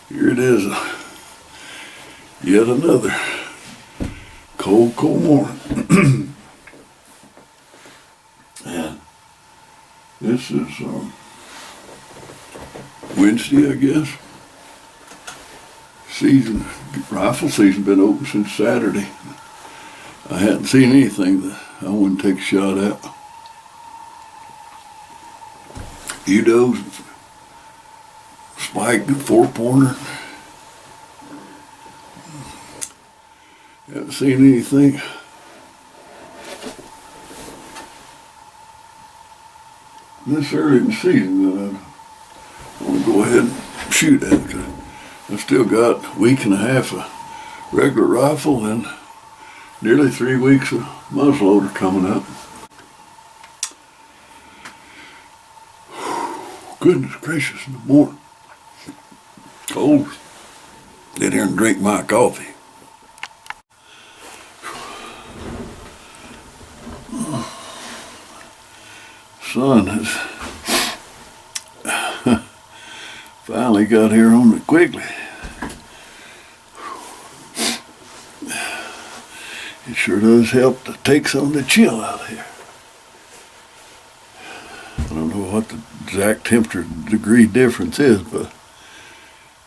Here it is, yet another cold morning. And this is Wednesday, I guess. Rifle season been open since Saturday. I hadn't seen anything that I wouldn't take a shot at. Udos, spike, four-pointer. Haven't seen anything. This early in the season that I want to go ahead and shoot at, because I've still got a week and a half of regular rifle and nearly 3 weeks of muzzleloader coming up. Goodness gracious, in the morning. Cold. Get here and drink my coffee. Sun has finally got here on the Quigley. It sure does help to take some of the chill out of here. I don't know what the exact temperature degree difference is, but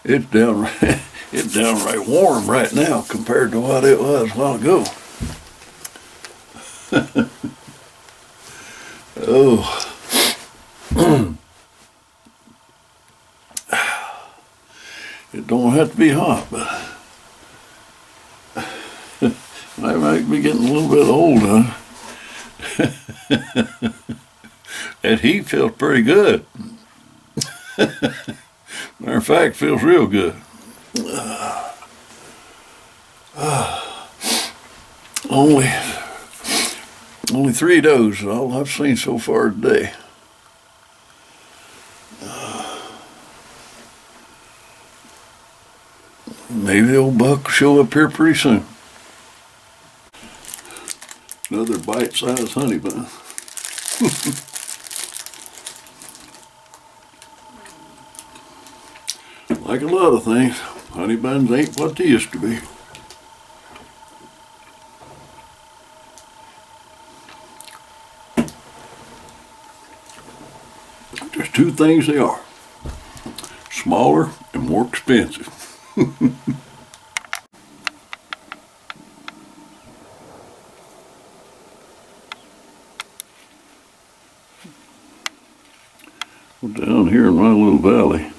it's downright warm right now compared to what it was a while ago. Oh. It don't have to be hot, but I might be getting a little bit old, huh? That heat feels pretty good. Matter of fact, feels real good. Only 3 does all I've seen so far today. Maybe the old buck will show up here pretty soon. Another bite-sized honey bun. Like a lot of things, honey buns ain't what they used to be. There's 2 things they are: smaller and more expensive. Well, down here in my little valley,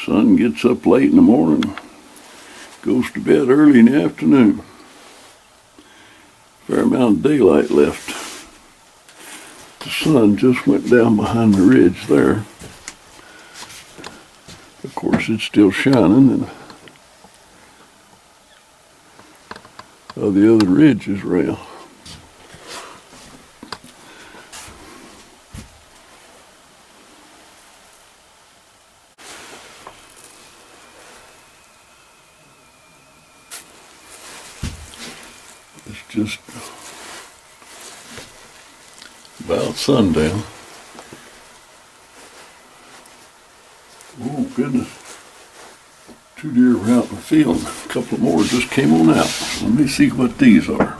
sun gets up late in the morning, goes to bed early in the afternoon. Fair amount of daylight left. The sun just went down behind the ridge there. Of course, it's still shining, and the other ridge is around. It's just about sundown. Oh goodness. 2 deer were out in the field. A couple more just came on out. Let me see what these are.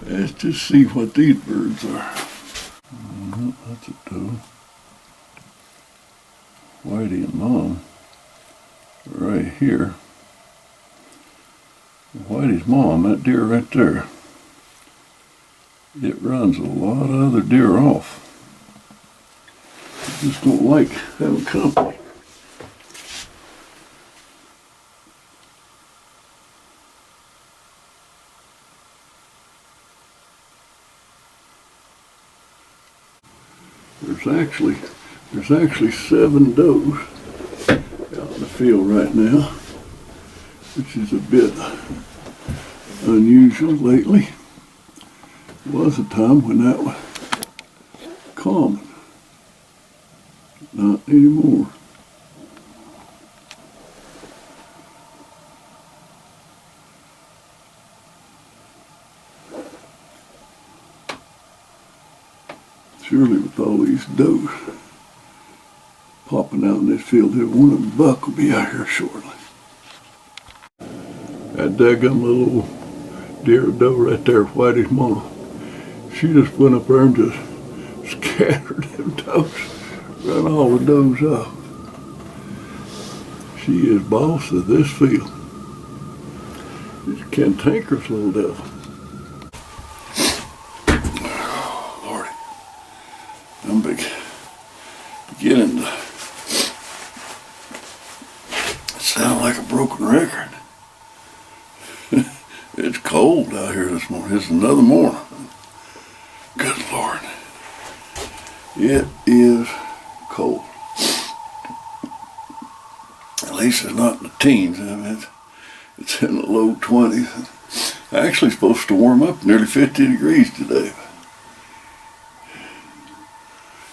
Let's just see what these birds are. That's a doe. Whitey and Mom are right here. Whitey's mom, that deer right there, it runs a lot of other deer off. They just don't like having company. There's actually 7 does out in the field right now, which is a bit unusual lately. There was a time when that was common. Not anymore. Surely with all these does popping out in this field here, one of them buck will be out here shortly. That daggum little deer doe right there, Whitey's mama, she just went up there and just scattered them does, run all the does off. She is boss of this field. She's a cantankerous little devil. Oh, Lordy. I'm beginning to sound like a broken record. It's cold out here this morning. It's another morning. Good Lord. It is cold. At least it's not in the teens. I mean, it's in the low 20s. Actually supposed to warm up nearly 50 degrees today.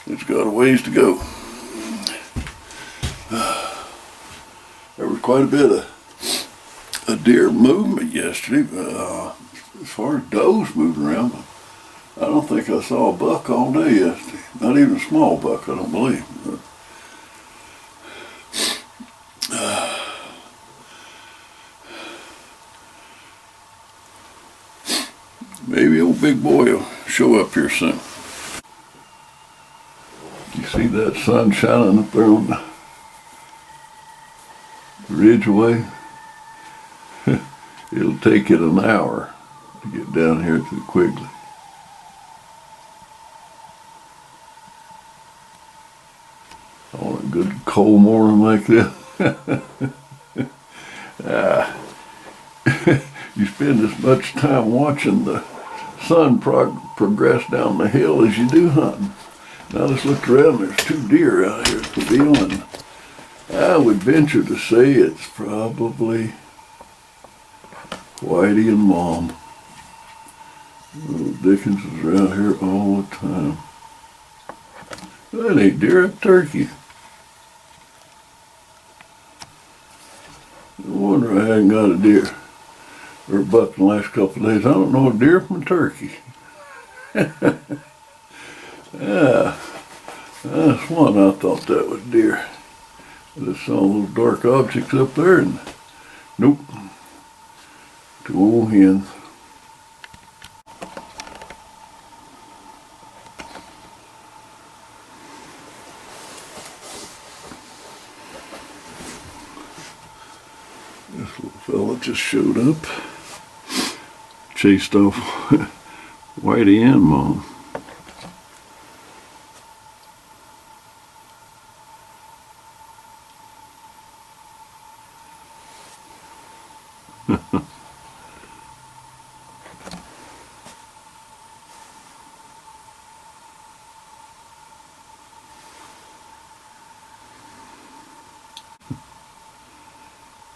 It's got a ways to go. There was quite a bit of deer movement yesterday. As far as does moving around, I don't think I saw a buck all day yesterday. Not even a small buck, I don't believe. Maybe old big boy will show up here soon. You see that sun shining up there on the ridgeway? It'll take it an hour to get down here to the Quigley. On a good cold morning like this. You spend as much time watching the sun progress down the hill as you do hunting. Now let's look around. There's 2 deer out here at the field, and I would venture to say it's probably Whitey and Mom. Little Dickens is around here all the time. That ain't deer, that's turkey. No wonder I hadn't got a deer or a buck in the last couple of days. I don't know a deer from a turkey. Yeah, that's one. I thought that was deer. I just saw little dark objects up there, and nope. 2 old hens. This little fella just showed up, chased off Whitey and Mom.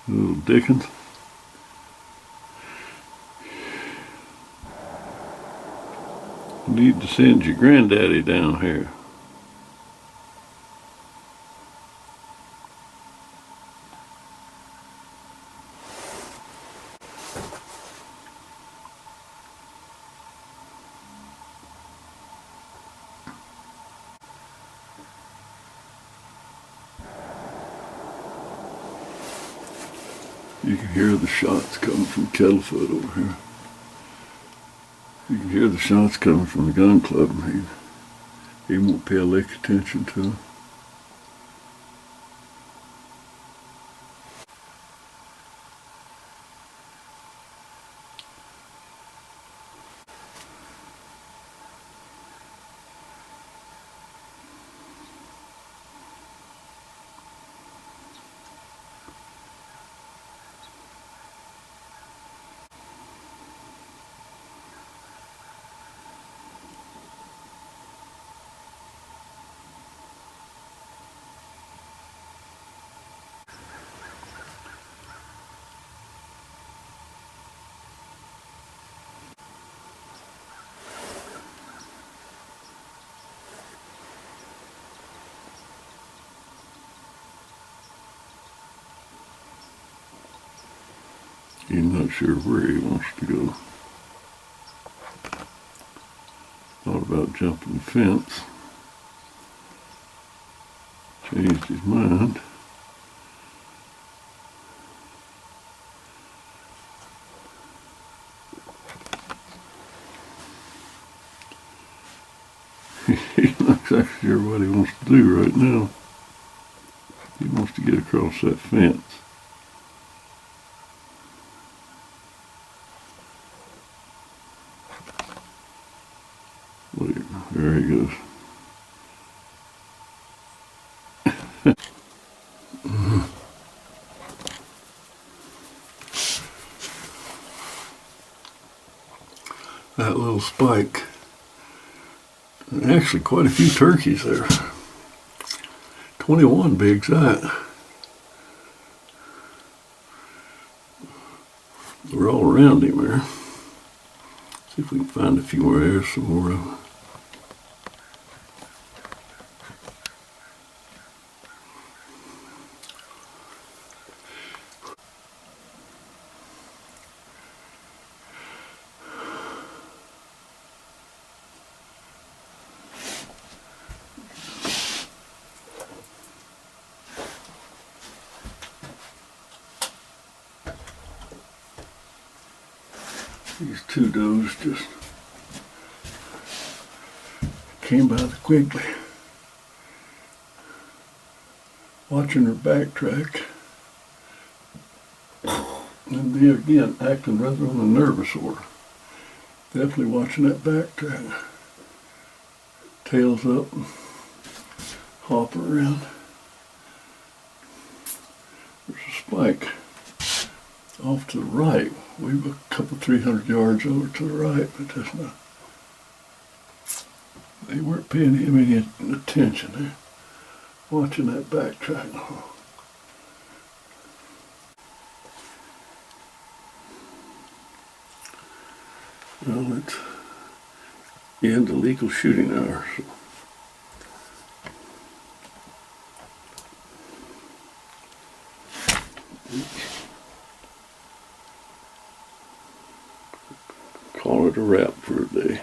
Little Dickens. Need to send your granddaddy down here. You can hear the shots coming from Kettlefoot over here. You can hear the shots coming from the gun club, and he won't pay a lick attention to them. He's not sure where he wants to go. Thought about jumping the fence. changed his mind. He's not exactly sure what he wants to do right now. He wants to get across that fence. Wait, there he goes. That little spike. Actually, quite a few turkeys there. 21 bigs that. We're all around him there. See if we can find a few more there, some more of them. These two does just came by the Quigley, watching her backtrack, and then again acting rather on a nervous order. Definitely watching that backtrack. Tails up, and hopping around. There's a spike off to the right. We were a couple 300 yards over to the right, but that's not. They weren't paying him any attention. They're watching that backtrack. Well, it's end illegal shooting hours. So. Call it a wrap for a day.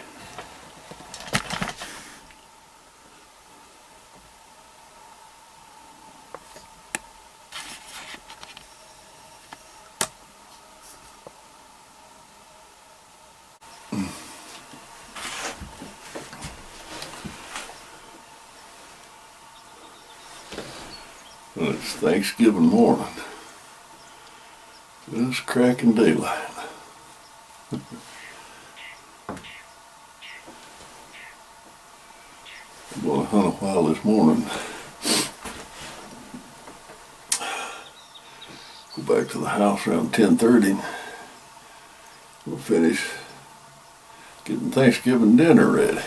Well, it's Thanksgiving morning. It's cracking daylight. I'm going to hunt a while this morning. Go back to the house around 10:30. We'll finish getting Thanksgiving dinner ready.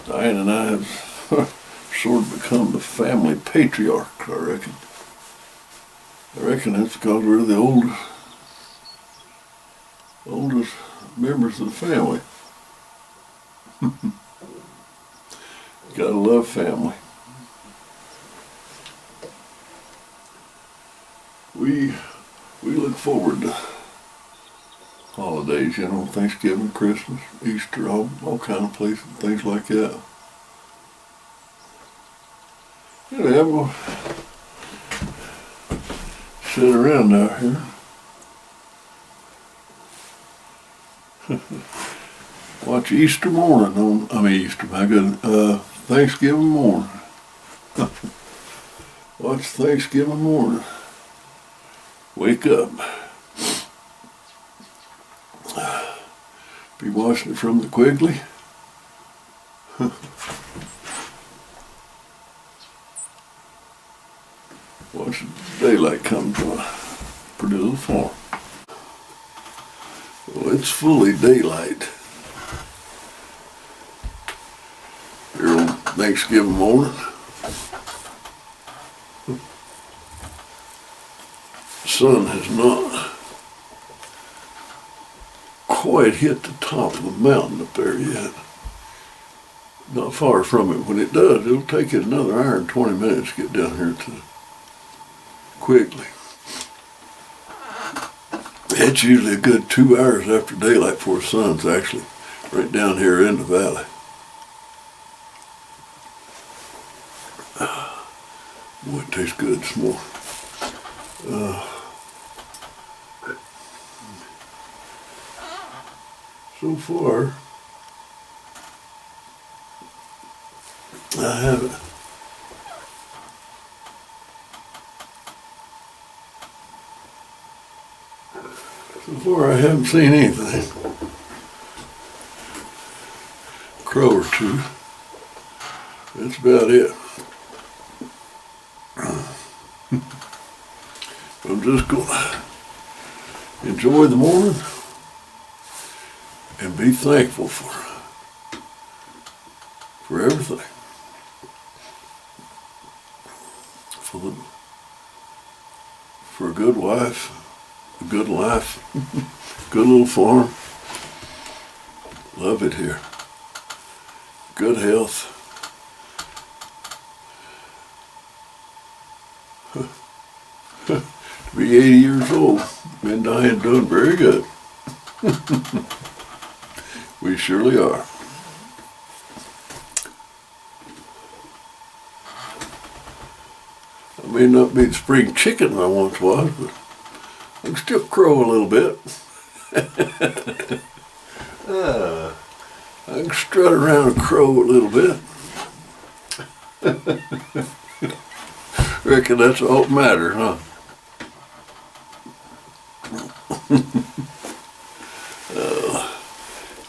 Diane and I have sort of become the family patriarch, I reckon. I reckon that's because we're the oldest members of the family. Gotta love family. We look forward to holidays, you know, Thanksgiving, Christmas, Easter, all kind of places, things like that. Yeah, we'll sit around out here. Watch Easter morning Thanksgiving morning. Watch Thanksgiving morning. Wake up. Be watching it from the Quigley. Watch the daylight come to a pretty little farm. Well, it's fully daylight here on Thanksgiving morning. The sun has not quite hit the top of the mountain up there yet. Not far from it. When it does, it'll take it another hour and 20 minutes to get down here to Quigley. It's usually a good 2 hours after daylight before the sun's actually right down here in the valley. Boy, it tastes good. It's more. So far, I haven't. So far, I haven't seen anything. Crow or two. That's about it. I'm just gonna enjoy the morning and be thankful for everything. For a good wife, a good life, good little farm. Love it here. Good health. To be 80 years old, been dying doing very good. We surely are. I may not be the spring chicken I once was, but I can still crow a little bit. I can strut around and crow a little bit. Reckon that's all that matters, huh?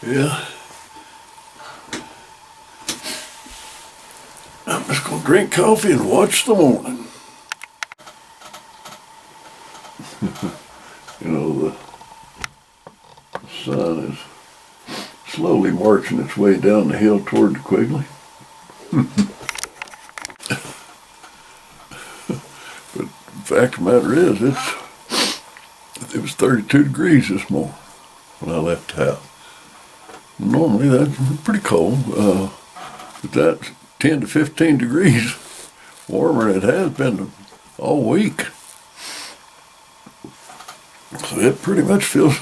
Yeah. I'm just gonna drink coffee and watch the morning. You know, the sun is slowly marching its way down the hill toward the Quigley. But the fact of the matter is, it was 32 degrees this morning when I left the house. Normally that's pretty cold, but that's 10 to 15 degrees warmer than it has been all week. So it pretty much feels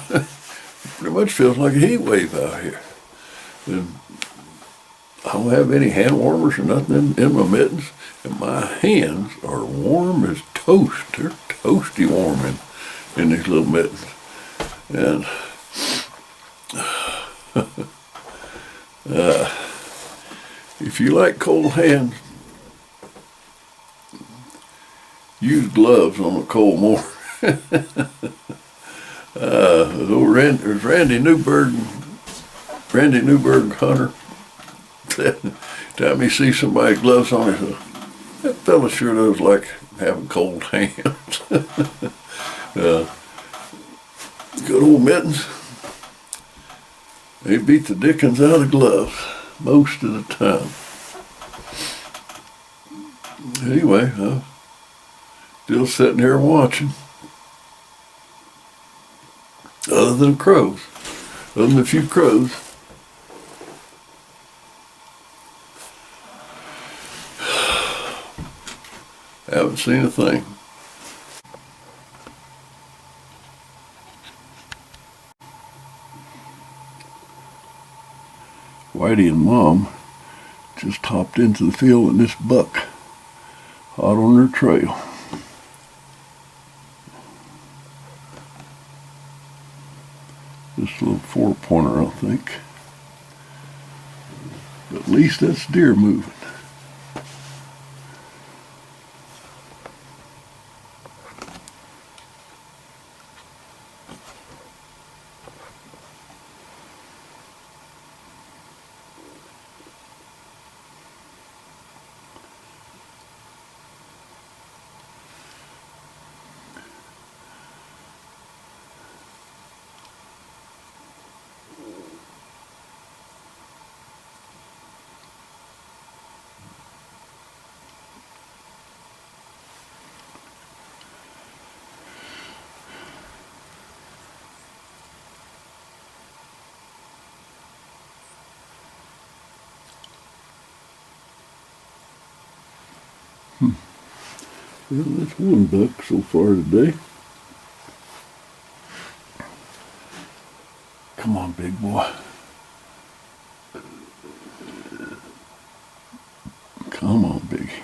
like a heat wave out here. And I don't have any hand warmers or nothing in my mittens, and my hands are warm as toast. They're toasty warm in these little mittens. And if you like cold hands, use gloves on a cold morning. There's Randy Newberg Hunter. Time he sees somebody's gloves on, he says, that fella sure does like having cold hands. Good old mittens. They beat the dickens out of gloves most of the time. Anyway, I'm still sitting here watching. Other than crows, other than a few crows. Haven't seen a thing. Whitey and Mom just hopped into the field in this buck, hot on their trail. This little 4-pointer, I think. But at least that's deer moving. Well, that's one buck so far today. Come on, big boy. Come on, biggie.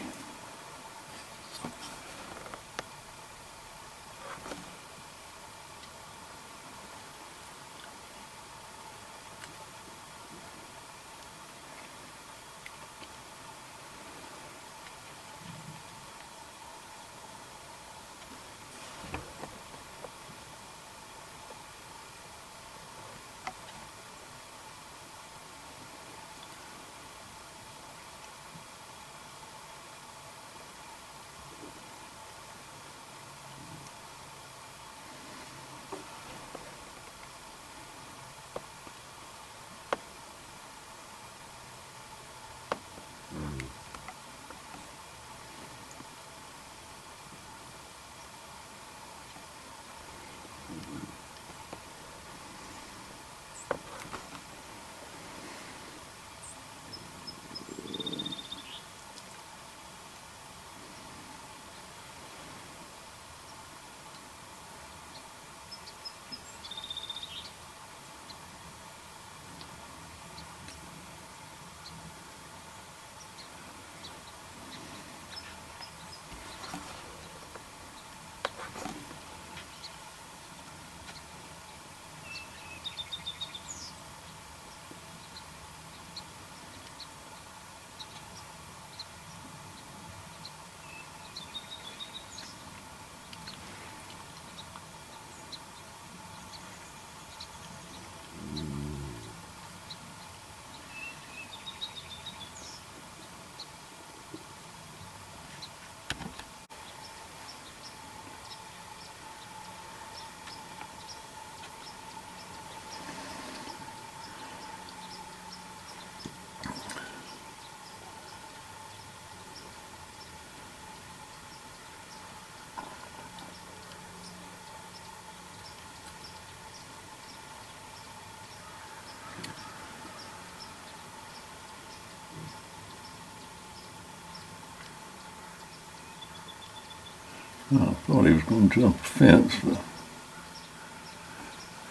I thought he was going to jump the fence, but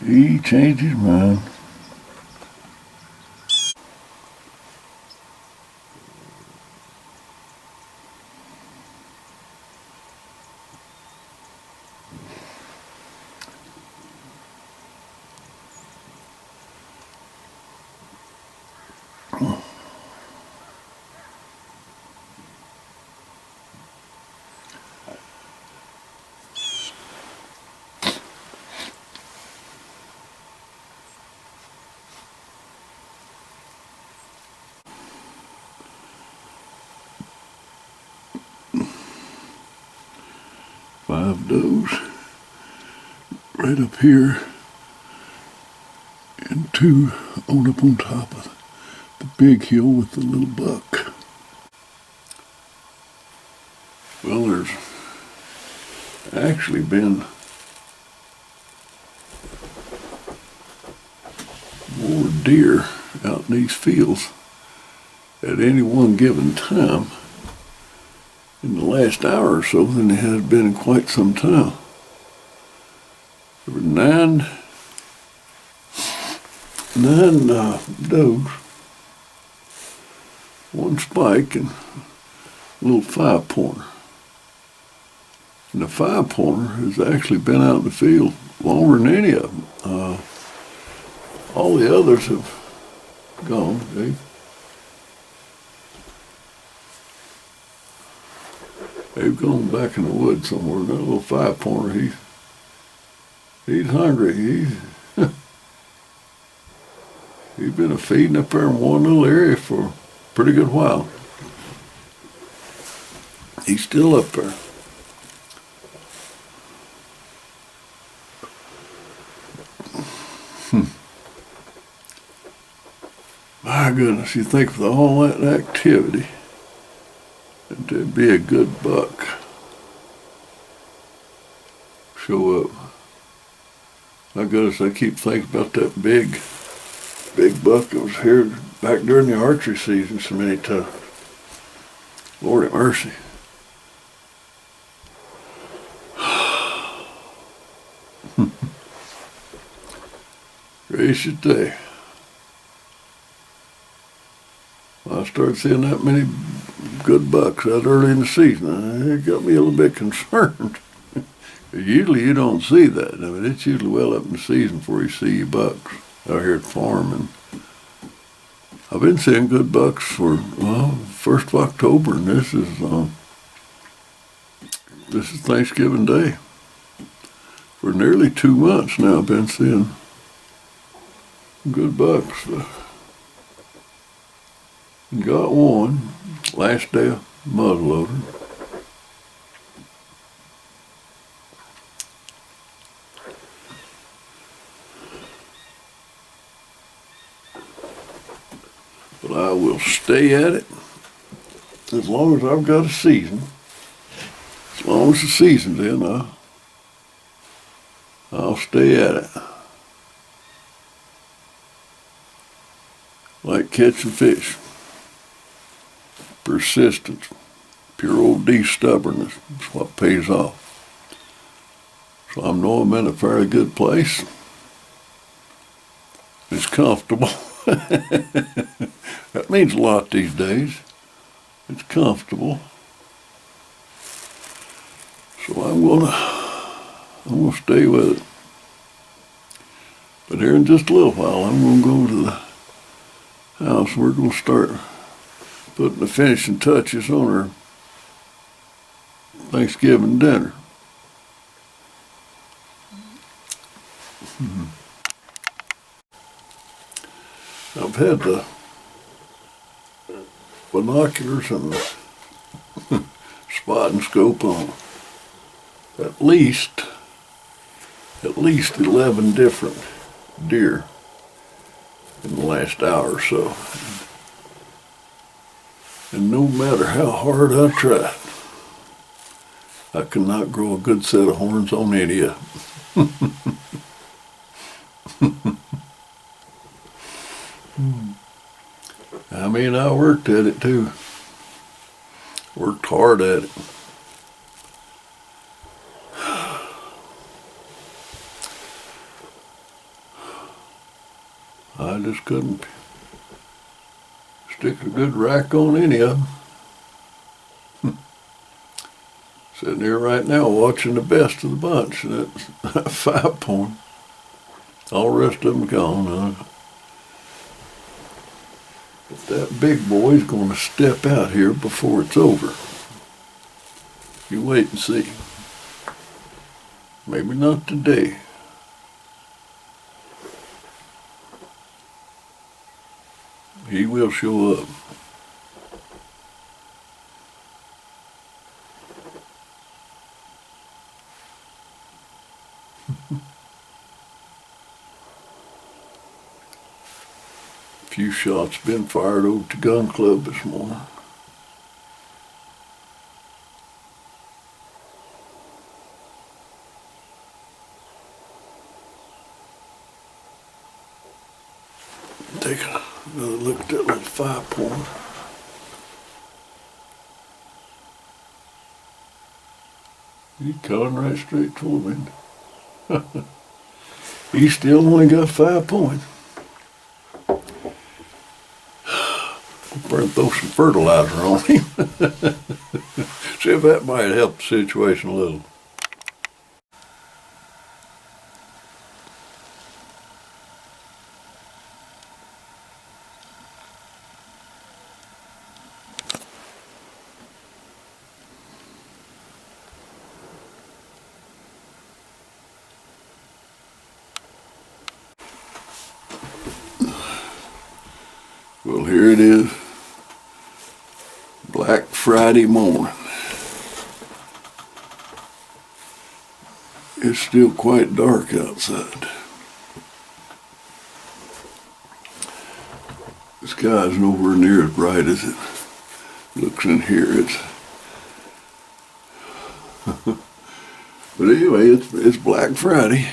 he changed his mind. Five does right up here and two up on top of the big hill with the little buck. Well, there's actually been more deer out in these fields at any one given time in the last hour or so than there has been in quite some time. There were nine does, one spike, and a little 5-pointer. And the 5-pointer has actually been out in the field longer than any of them. All the others have gone. They've gone back in the woods somewhere. That little 5-pointer, he's hungry. He's been feeding up there in one little area for a pretty good while. He's still up there. My goodness, you think with all that activity, that there'd be a good buck show up. My goodness, I keep thinking about that big buck that was here back during the archery season so many times. Lord have mercy. Gracious day. When I started seeing that many good bucks out early in the season, it got me a little bit concerned. Usually you don't see that. I mean, it's usually well up in the season before you see your bucks out here at the farm. And I've been seeing good bucks for, 1st of October, and this is Thanksgiving Day. For nearly 2 months now, I've been seeing good bucks. Got one last day of muzzleloader. But I will stay at it as long as I've got a season. As long as the season's in, I'll stay at it. Like catching fish. Persistence, pure old D stubbornness is what pays off. So I know I'm in a fairly good place. It's comfortable. That means a lot these days. It's comfortable. So I'm gonna stay with it. But here in just a little while, I'm gonna go to the house. We're gonna start putting the finishing touches on our Thanksgiving dinner. I've had the binoculars and the spotting scope on at least 11 different deer in the last hour or so. And no matter how hard I tried, I could not grow a good set of horns on any of them. I mean, I worked at it too. Worked hard at it. just couldn't stick a good rack on any of them. Sitting here right now watching the best of the bunch. That's 5-point. All the rest of them gone. But that big boy's going to step out here before it's over. You wait and see. Maybe not today. He will show up. A few shots been fired over at the gun club this morning. Take another look at that little 5-point. He's coming right straight toward me. He still only got 5 points. Better throw some fertilizer on him. See if that might help the situation a little. Well, here it is. Black Friday morning. It's still quite dark outside. The sky's nowhere near as bright as it looks in here. But anyway, it's Black Friday,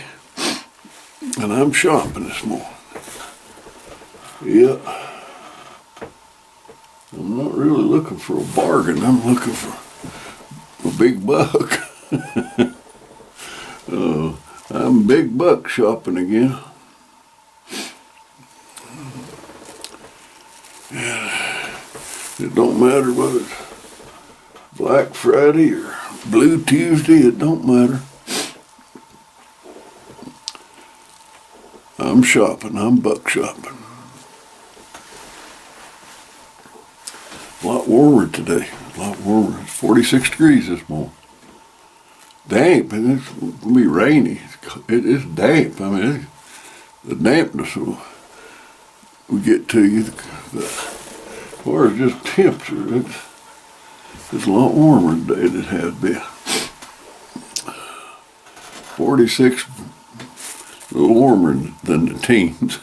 and I'm shopping this morning. Yeah. I'm not really looking for a bargain. I'm looking for a big buck. I'm big buck shopping again. It don't matter whether it's Black Friday or Blue Tuesday, it don't matter. I'm shopping, I'm buck shopping. A lot warmer today, a lot warmer. It's 46 degrees this morning. Damp, and it's going to be rainy. It is damp. I mean, the dampness will get to you. As far as just temperature, it's a lot warmer today than it has been. 46, a little warmer than the teens.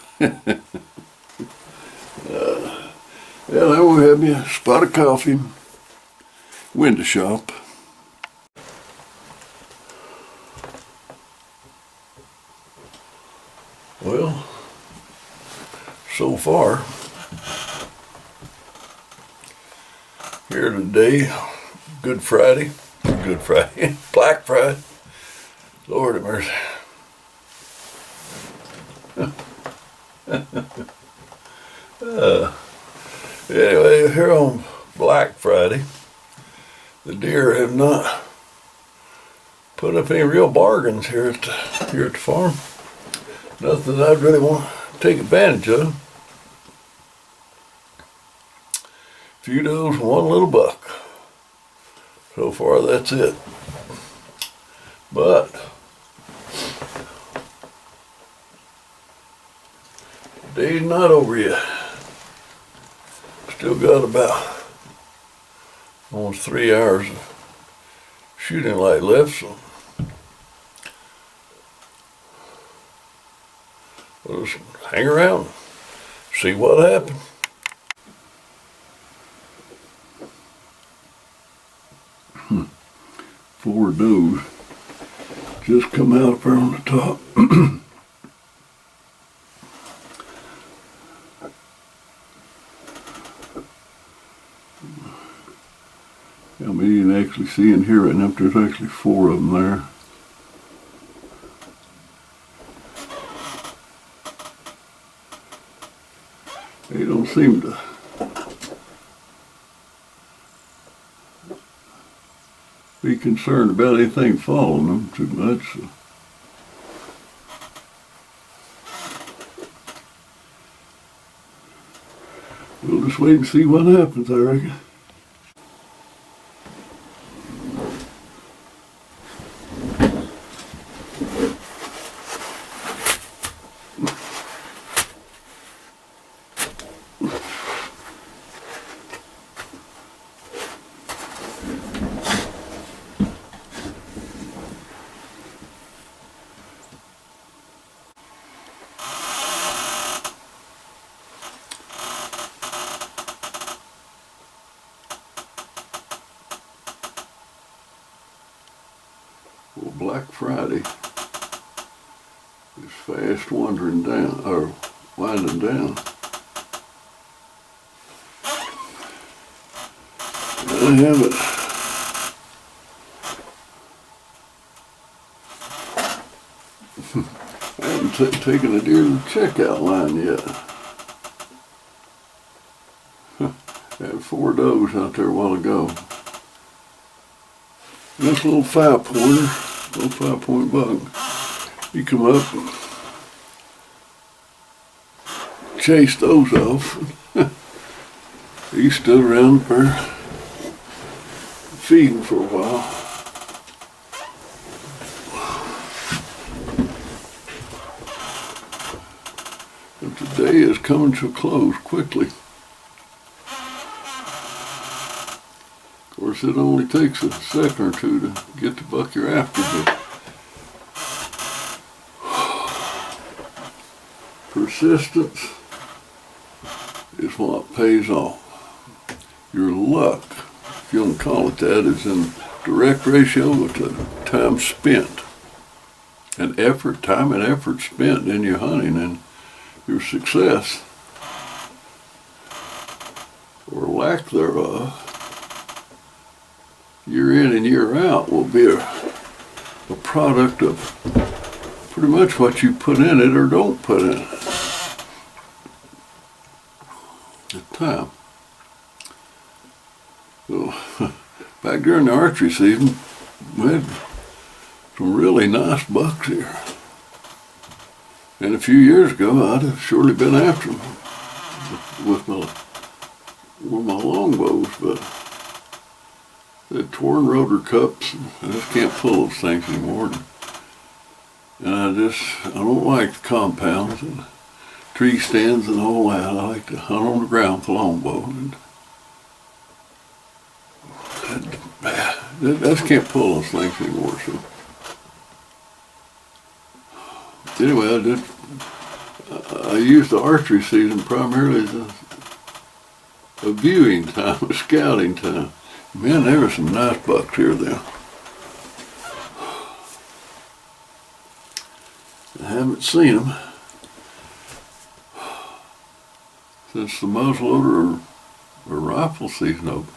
Well, I will have you a spot of coffee, window shop. Well, so far, here today, Black Friday, Lord have mercy. Anyway, here on Black Friday, the deer have not put up any real bargains here at the farm. Nothing that I'd really want to take advantage of. A few does, one little buck. So far, that's it. But the day's not over yet. Still got about almost 3 hours of shooting light left, so we'll just hang around, see what happens. Four does just come out up there on the top. I mean, you can actually see in here right now, there's actually 4 of them there. They don't seem to be concerned about anything following them too much. So. We'll just wait and see what happens, I reckon. Well, Black Friday is fast wandering down, or winding down. I haven't taken a deer to the checkout line yet. Had 4 does out there a while ago. This little 5-pointer, little 5-point buck. You come up and chase those off. He stood around there feeding for a while. But today is coming to a close quickly. Of course, it only takes a second or two to get the buck you're after, but persistence is what pays off. Your luck, if you want to call it that, is in direct ratio to time spent. And effort, time and effort spent in your hunting, and your success, or lack thereof, year in and year out, will be a product of pretty much what you put in it or don't put in it at time. So, back during the archery season, we had some really nice bucks here. And a few years ago, I'd have surely been after them with my longbows, but they had torn rotor cups, and I just can't pull those things anymore. And I don't like the compounds and tree stands and all that. I like to hunt on the ground with a longbow. And I just can't pull those things anymore. So anyway, I used the archery season primarily as a viewing time, a scouting time. Man, there were some nice bucks here then. I haven't seen them since the muzzleloader or rifle season opened.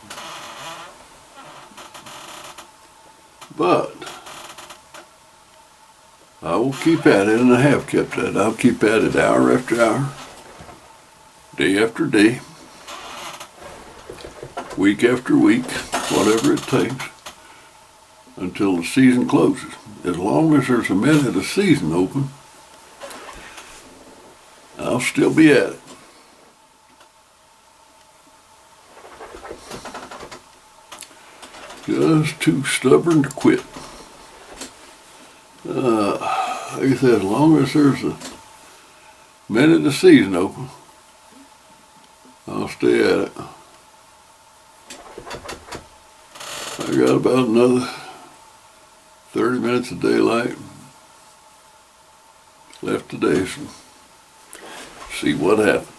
But I will keep at it, and I have kept at it. I'll keep at it hour after hour, day after day, week after week, whatever it takes, until the season closes. As long as there's a minute of season open, I'll still be at it. Just too stubborn to quit. Like I said, as long as there's a minute of season open, I'll stay at it. I got about another 30 minutes of daylight left today, so see what happens.